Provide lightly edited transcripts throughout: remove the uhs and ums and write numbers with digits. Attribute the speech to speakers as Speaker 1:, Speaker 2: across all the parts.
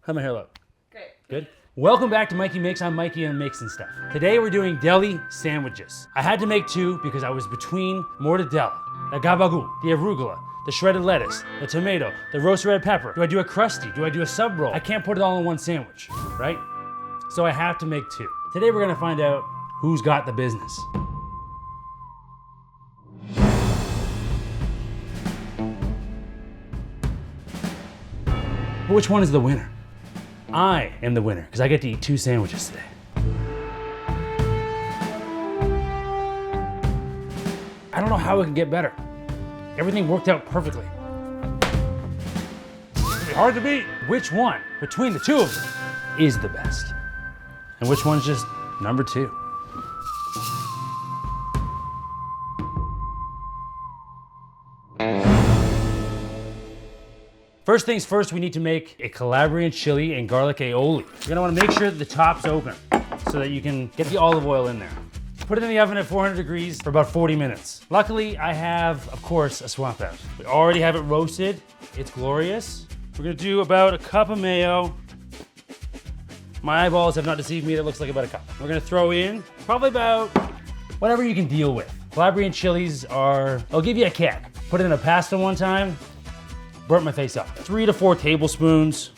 Speaker 1: How'd my hair look?
Speaker 2: Great.
Speaker 1: Good? Welcome back to Mikey Makes. I'm Mikey and Makes and Stuff. Today we're doing deli sandwiches. I had to make two because I was between Mortadella, the ga-ba-gool, the Arugula, the shredded lettuce, the tomato, the roasted red pepper. Do I do a Crusty? Do I do a sub roll? I can't put it all in one sandwich, right? So I have to make two. Today we're gonna find out who's got the business. But which one is the winner? I am the winner because I get to eat two sandwiches today. I don't know how it can get better. Everything worked out perfectly. It's gonna be hard to beat. Which one between the two of them is the best? And which one's just number two? First things first, we need to make a Calabrian chili and garlic aioli. You're gonna wanna make sure that the top's open so that you can get the olive oil in there. Put it in the oven at 400 degrees for about 40 minutes. Luckily, I have, of course, a swap out. We already have it roasted. It's glorious. We're gonna do about a cup of mayo. My eyeballs have not deceived me, that looks like about a cup. We're gonna throw in probably about whatever you can deal with. Calabrian chilies they'll give you a kick. Put it in a pasta one time, burnt my face up. 3 to 4 tablespoons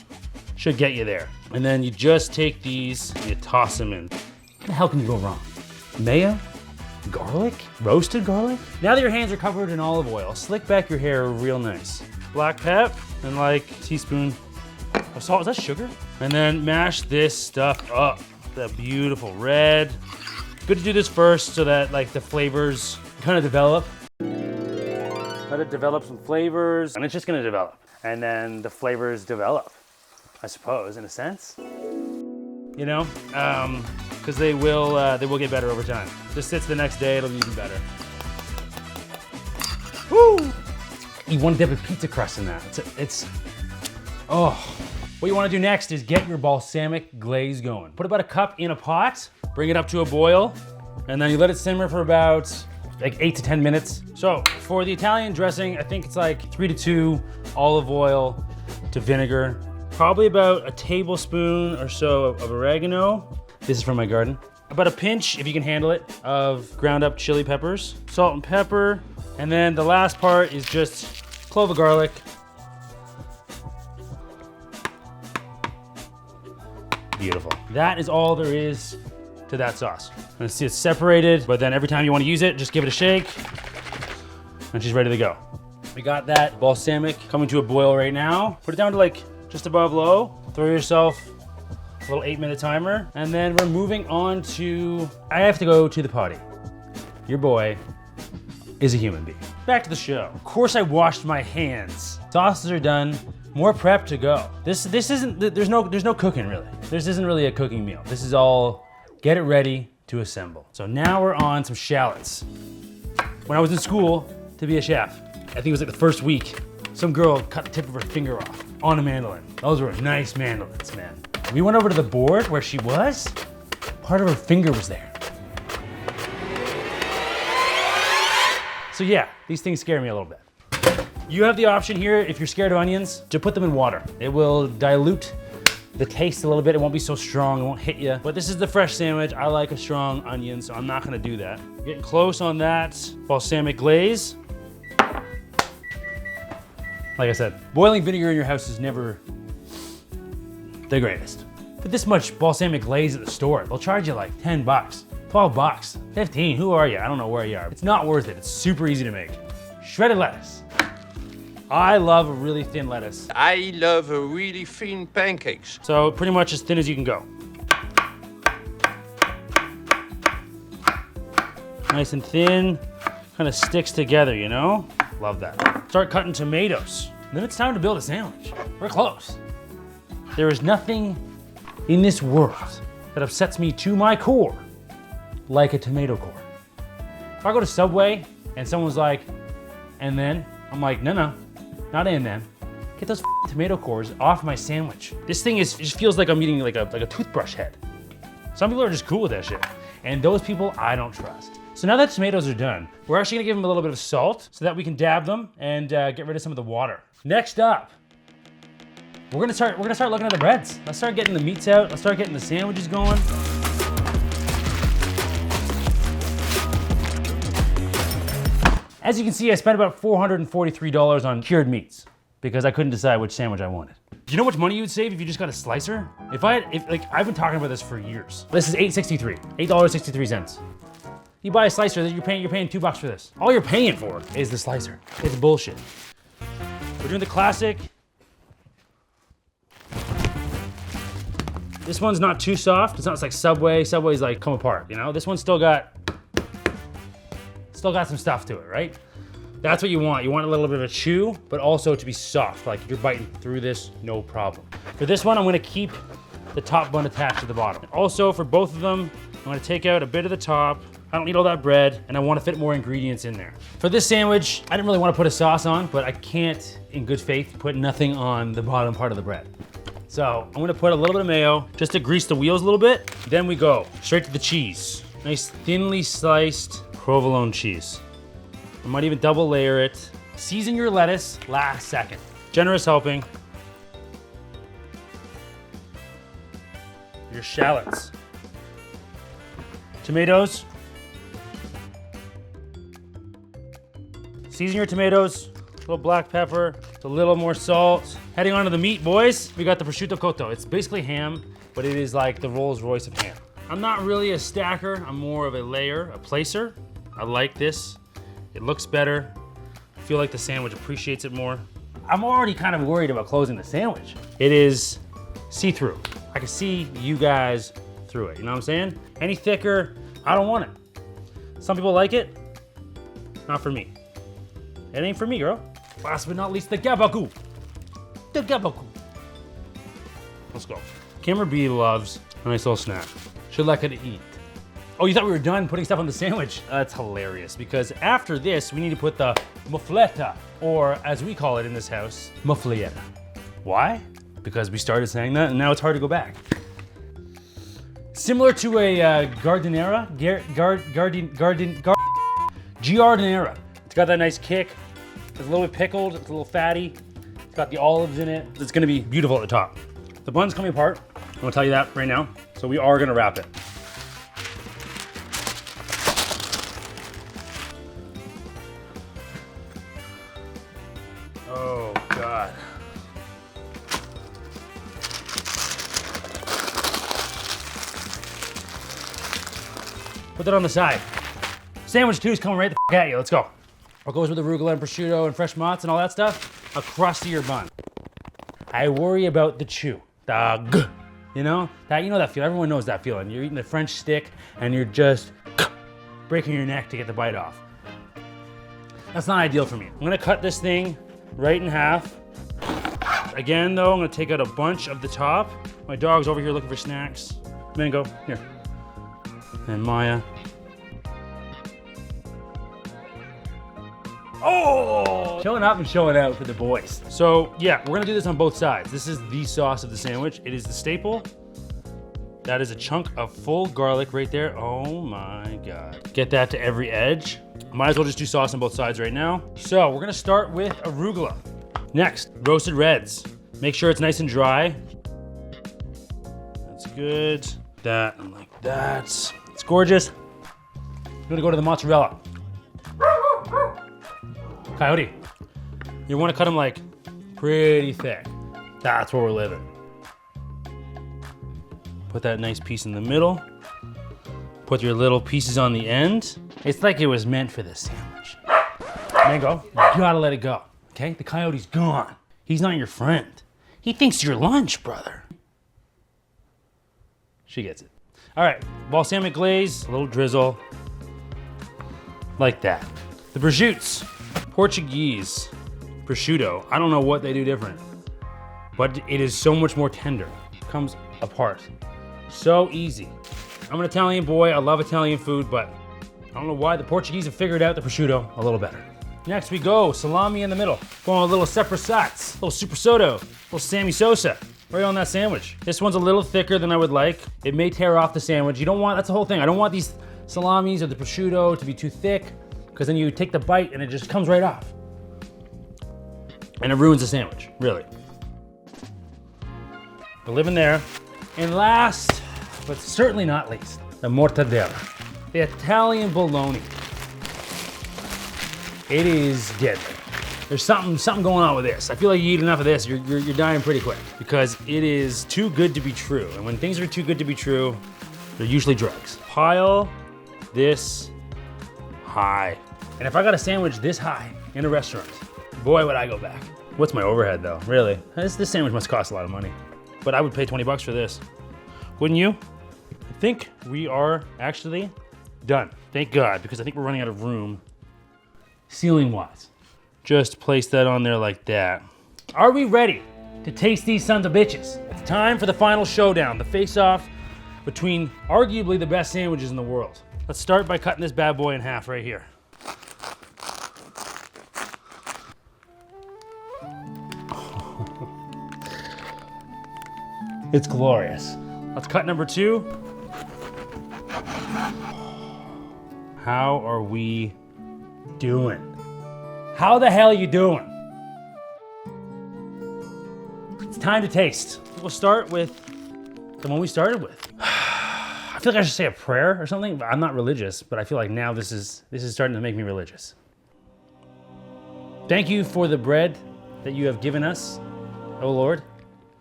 Speaker 1: should get you there. And then you just take these and you toss them in. What the hell can you go wrong? Mayo, garlic, roasted garlic. Now that your hands are covered in olive oil, slick back your hair real nice. Black pep and like a teaspoon of salt. Is that sugar? And then mash this stuff up. That beautiful red. Good to do this first so that like the flavors kind of develop. Let it develop some flavors, and it's just gonna develop. And then the flavors develop, I suppose, in a sense. You know, because they will get better over time. This sits the next day, it'll be even better. Woo! You want to dip a pizza crust in that. Oh. What you want to do next is get your balsamic glaze going. Put about a cup in a pot, bring it up to a boil, and then you let it simmer for about like 8 to 10 minutes. So for the Italian dressing, I think it's like 3 to 2 olive oil to vinegar. Probably about a tablespoon or so of oregano. This is from my garden. About a pinch, if you can handle it, of ground up chili peppers, salt and pepper. And then the last part is just clove of garlic. Beautiful. That is all there is to that sauce. And see it's separated, but then every time you want to use it, just give it a shake and she's ready to go. We got that balsamic coming to a boil right now. Put it down to like just above low. Throw yourself a little 8-minute timer. And then we're moving on to, I have to go to the potty. Your boy is a human being. Back to the show. Of course I washed my hands. Sauces are done. More prep to go. This isn't, there's no cooking really. This isn't really a cooking meal. This is all get it ready to assemble. So now we're on some shallots. When I was in school to be a chef, I think it was like the first week, some girl cut the tip of her finger off on a mandolin. Those were nice mandolins, man. We went over to the board where she was, part of her finger was there. So yeah, these things scare me a little bit. You have the option here, if you're scared of onions, to put them in water. It will dilute the taste a little bit. It won't be so strong, it won't hit you. But this is the fresh sandwich. I like a strong onion, so I'm not gonna do that. Getting close on that balsamic glaze. Like I said, boiling vinegar in your house is never the greatest. But this much balsamic glaze at the store, they'll charge you like 10 bucks, 12 bucks, 15, who are you? I don't know where you are. It's not worth it, it's super easy to make. Shredded lettuce. I love a really thin lettuce.
Speaker 3: I love a really thin pancakes.
Speaker 1: So pretty much as thin as you can go. Nice and thin, kind of sticks together, you know? Love that. Start cutting tomatoes. Then it's time to build a sandwich. We're close. There is nothing in this world that upsets me to my core like a tomato core. If I go to Subway and someone's like, and then, I'm like, no, not and then. Get those tomato cores off my sandwich. This thing it just feels like I'm eating like a toothbrush head. Some people are just cool with that shit. And those people I don't trust. So now that tomatoes are done, we're actually gonna give them a little bit of salt so that we can dab them and get rid of some of the water. Next up, we're gonna start looking at the breads. Let's start getting the meats out. Let's start getting the sandwiches going. As you can see, I spent about $443 on cured meats because I couldn't decide which sandwich I wanted. Do you know how much money you would save if you just got a slicer? If I've been talking about this for years. This is $8.63. You buy a slicer, you're paying $2 for this. All you're paying for is the slicer. It's bullshit. We're doing the classic. This one's not too soft. It's not like Subway. Subway's like come apart, you know? This one's still got some stuff to it, right? That's what you want. You want a little bit of a chew, but also to be soft. Like if you're biting through this, no problem. For this one, I'm gonna keep the top bun attached to the bottom. Also, for both of them, I'm gonna take out a bit of the top. I don't need all that bread, and I wanna fit more ingredients in there. For this sandwich, I didn't really wanna put a sauce on, but I can't, in good faith, put nothing on the bottom part of the bread. So I'm gonna put a little bit of mayo, just to grease the wheels a little bit. Then we go straight to the cheese. Nice thinly sliced provolone cheese. I might even double layer it. Season your lettuce last second. Generous helping. Your shallots. Tomatoes. Season your tomatoes. A little black pepper, a little more salt. Heading on to the meat, boys. We got the prosciutto cotto. It's basically ham, but it is like the Rolls Royce of ham. I'm not really a stacker. I'm more of a layer, a placer. I like this. It looks better. I feel like the sandwich appreciates it more. I'm already kind of worried about closing the sandwich. It is see-through. I can see you guys through it, you know what I'm saying? Any thicker, I don't want it. Some people like it, not for me. It ain't for me, girl. Last but not least, the ga-ba-gool. The ga-ba-gool. Let's go. Camera B loves a nice little snack. Should like her to eat. Oh, you thought we were done putting stuff on the sandwich? That's hilarious, because after this, we need to put the Muffuletta, or as we call it in this house, Muffuletta. Why? Because we started saying that, and now it's hard to go back. Similar to a giardiniera, giardiniera. It's got that nice kick. It's a little bit pickled, it's a little fatty. It's got the olives in it. It's gonna be beautiful at the top. The bun's coming apart. I'm gonna tell you that right now. So we are gonna wrap it. Oh, God. Put that on the side. Sandwich 2 is coming right the f at you. Let's go. What goes with arugula and prosciutto and fresh mozz and all that stuff? A crustier bun. I worry about the chew. The g. You know that feeling. Everyone knows that feeling. You're eating the French stick and you're just breaking your neck to get the bite off. That's not ideal for me. I'm gonna cut this thing right in half. Again, though, I'm gonna take out a bunch of the top. My dog's over here looking for snacks. Mango, here. And Maya. Oh! Showing up and showing out for the boys. So yeah, we're gonna do this on both sides. This is the sauce of the sandwich. It is the staple. That is a chunk of full garlic right there. Oh my God. Get that to every edge. Might as well just do sauce on both sides right now. So we're gonna start with arugula. Next, roasted reds. Make sure it's nice and dry. That's good. That, and like that. It's gorgeous. I'm gonna go to the mozzarella. Coyote, you wanna cut them like pretty thick. That's where we're living. Put that nice piece in the middle. Put your little pieces on the end. It's like it was meant for this sandwich. Mango, you gotta let it go, okay? The coyote's gone. He's not your friend. He thinks you're lunch, brother. She gets it. All right, balsamic glaze, a little drizzle. Like that. The prosciuttos, Portuguese prosciutto. I don't know what they do different, but it is so much more tender. It comes apart. So easy. I'm an Italian boy, I love Italian food, but I don't know why the Portuguese have figured out the prosciutto a little better. Next we go, salami in the middle. Going a little Soppressata, a little Soppressata, a little Sammy Sosa, right on that sandwich. This one's a little thicker than I would like. It may tear off the sandwich. You don't want, that's the whole thing. I don't want these salamis or the prosciutto to be too thick, because then you take the bite and it just comes right off. And it ruins the sandwich, really. We're living there. And last, but certainly not least, the Mortadella, the Italian bologna. It is deadly. There's something going on with this. I feel like you eat enough of this, you're dying pretty quick because it is too good to be true. And when things are too good to be true, they're usually drugs. Pile this high. And if I got a sandwich this high in a restaurant, boy, would I go back. What's my overhead though? Really? This sandwich must cost a lot of money. But I would pay 20 bucks for this. Wouldn't you? I think we are actually done. Thank God, because I think we're running out of room ceiling-wise. Just place that on there like that. Are we ready to taste these sons of bitches? It's time for the final showdown, the face-off between arguably the best sandwiches in the world. Let's start by cutting this bad boy in half right here. It's glorious. Let's cut number 2. How are we doing? How the hell are you doing? It's time to taste. We'll start with the one we started with. I feel like I should say a prayer or something. I'm not religious, but I feel like now this is starting to make me religious. Thank you for the bread that you have given us, O Lord.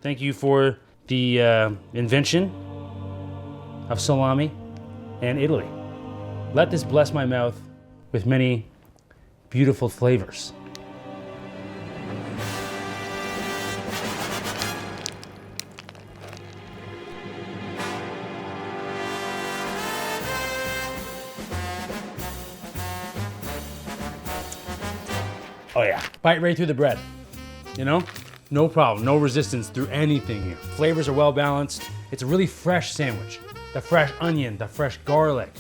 Speaker 1: Thank you for the invention of salami and Italy. Let this bless my mouth with many beautiful flavors. Oh yeah, bite right through the bread, you know? No problem, no resistance through anything here. Flavors are well balanced. It's a really fresh sandwich. The fresh onion, the fresh garlic,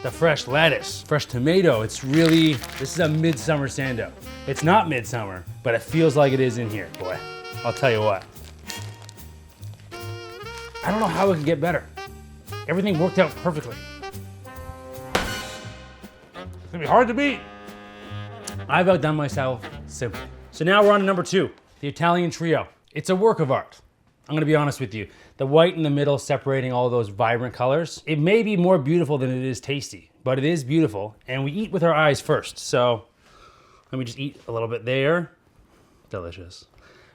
Speaker 1: the fresh lettuce, fresh tomato. This is a midsummer sando. It's not midsummer, but it feels like it is in here, boy. I'll tell you what. I don't know how it could get better. Everything worked out perfectly. It's gonna be hard to beat. I've outdone myself simply. So now we're on to number 2, the Italian trio. It's a work of art. I'm gonna be honest with you. The white in the middle separating all those vibrant colors. It may be more beautiful than it is tasty, but it is beautiful. And we eat with our eyes first. So let me just eat a little bit there. Delicious.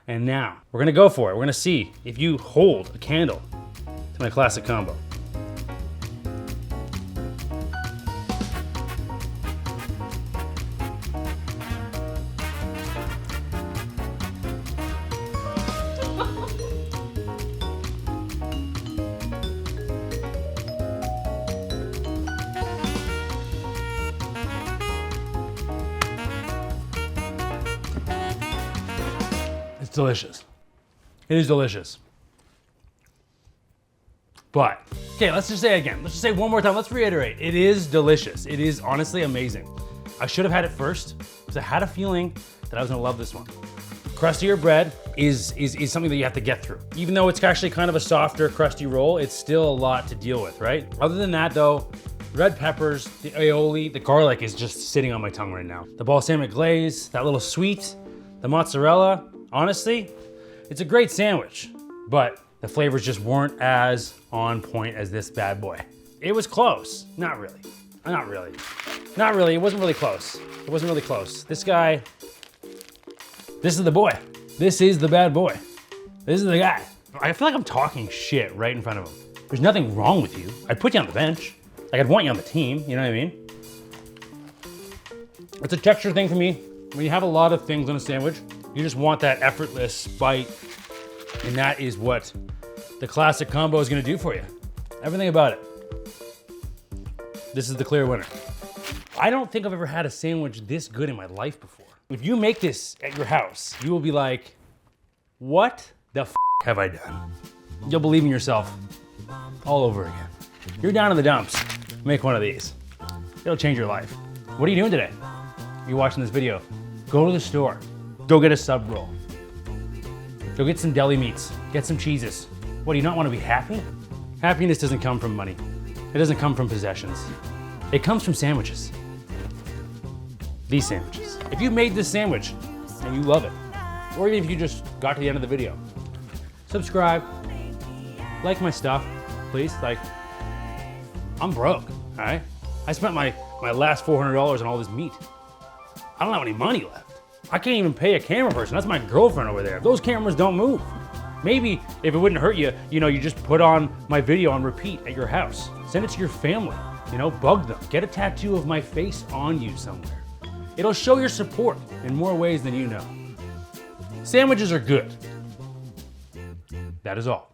Speaker 1: And now we're gonna go for it. We're gonna see if you hold a candle to my classic combo. It's delicious. It is delicious. But, okay, let's just say it again. Let's just say it one more time. Let's reiterate. It is delicious. It is honestly amazing. I should have had it first because I had a feeling that I was gonna love this one. Crustier bread is something that you have to get through. Even though it's actually kind of a softer, crusty roll, it's still a lot to deal with, right? Other than that though, red peppers, the aioli, the garlic is just sitting on my tongue right now. The balsamic glaze, that little sweet, the mozzarella, honestly, it's a great sandwich, but the flavors just weren't as on point as this bad boy. It was close, not really. Not really. Not really, it wasn't really close. It wasn't really close. This guy, this is the boy. This is the bad boy. This is the guy. I feel like I'm talking shit right in front of him. There's nothing wrong with you. I'd put you on the bench. Like I'd want you on the team, you know what I mean? It's a texture thing for me. When you have a lot of things on a sandwich, you just want that effortless bite. And that is what the classic combo is gonna do for you. Everything about it. This is the clear winner. I don't think I've ever had a sandwich this good in my life before. If you make this at your house, you will be like, what the f have I done? You'll believe in yourself all over again. You're down in the dumps, make one of these. It'll change your life. What are you doing today? You're watching this video. Go to the store, go get a sub roll. Go get some deli meats, get some cheeses. What, do you not want to be happy? Happiness doesn't come from money. It doesn't come from possessions. It comes from sandwiches. These sandwiches. If you made this sandwich and you love it, or even if you just got to the end of the video, subscribe, Like my stuff, please. Like, I'm broke, all right? I spent my last $400 on all this meat. I don't have any money left. I can't even pay a camera person. That's my girlfriend over there. Those cameras don't move. Maybe if it wouldn't hurt you, you just put on my video on repeat at your house. Send it to your family, bug them. Get a tattoo of my face on you somewhere. It'll show your support in more ways than you know. Sandwiches are good. That is all.